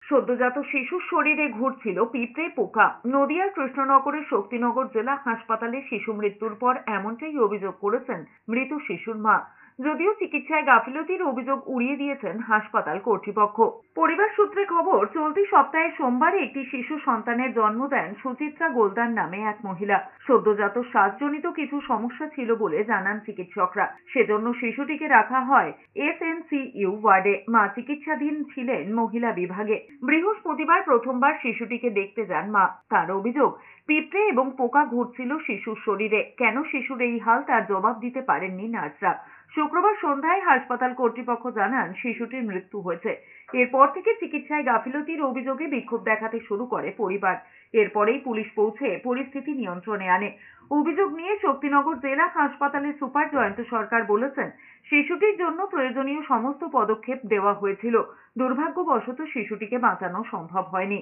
সদ্যজাত শিশুর শরীরে ঘুরছিল পিঁপড়ে পোকা। নদিয়ার কৃষ্ণনগরের শক্তিনগর জেলা হাসপাতালে শিশু মৃত্যুর পর এমনটাই অভিযোগ করেছেন মৃত শিশুর মা। যদিও চিকিৎসায় গাফিলতির অভিযোগ উড়িয়ে দিয়েছেন হাসপাতাল কর্তৃপক্ষ। পরিবার সূত্রে খবর, চলতি সপ্তাহে সোমবার একটি শিশু সন্তানের জন্ম দেন সুচিত্রা গোলদার নামে এক মহিলা। সদ্যজাত শ্বাসজনিত কিছু সমস্যা ছিল বলে জানান চিকিৎসকরা। সেজন্য শিশুটিকে রাখা হয় এসএনসিইউ ওয়ার্ডে। মা চিকিৎসাধীন ছিলেন মহিলা বিভাগে। বৃহস্পতিবার প্রথমবার শিশুটিকে দেখতে যান মা। তার অভিযোগ, পিঁপড়ে এবং পোকা ঘুরছিল শিশুর শরীরে। কেন শিশুর এই হাল তার জবাব দিতে পারেননি নার্সরা। শুক্রবার সন্ধ্যায় হাসপাতাল কর্তৃপক্ষ জানান শিশুটির মৃত্যু হয়েছে। এরপর থেকে চিকিৎসায় গাফিলতির অভিযোগে বিক্ষোভ দেখাতে শুরু করে পরিবার। এরপরেই পুলিশ পৌঁছে পরিস্থিতি নিয়ন্ত্রণে আনে। অভিযোগ নিয়ে শক্তিনগর জেলা হাসপাতালের সুপার জয়ন্ত সরকার বলেছেন, শিশুটির জন্য প্রয়োজনীয় সমস্ত পদক্ষেপ দেওয়া হয়েছিল। দুর্ভাগ্যবশত শিশুটিকে বাঁচানো সম্ভব হয়নি।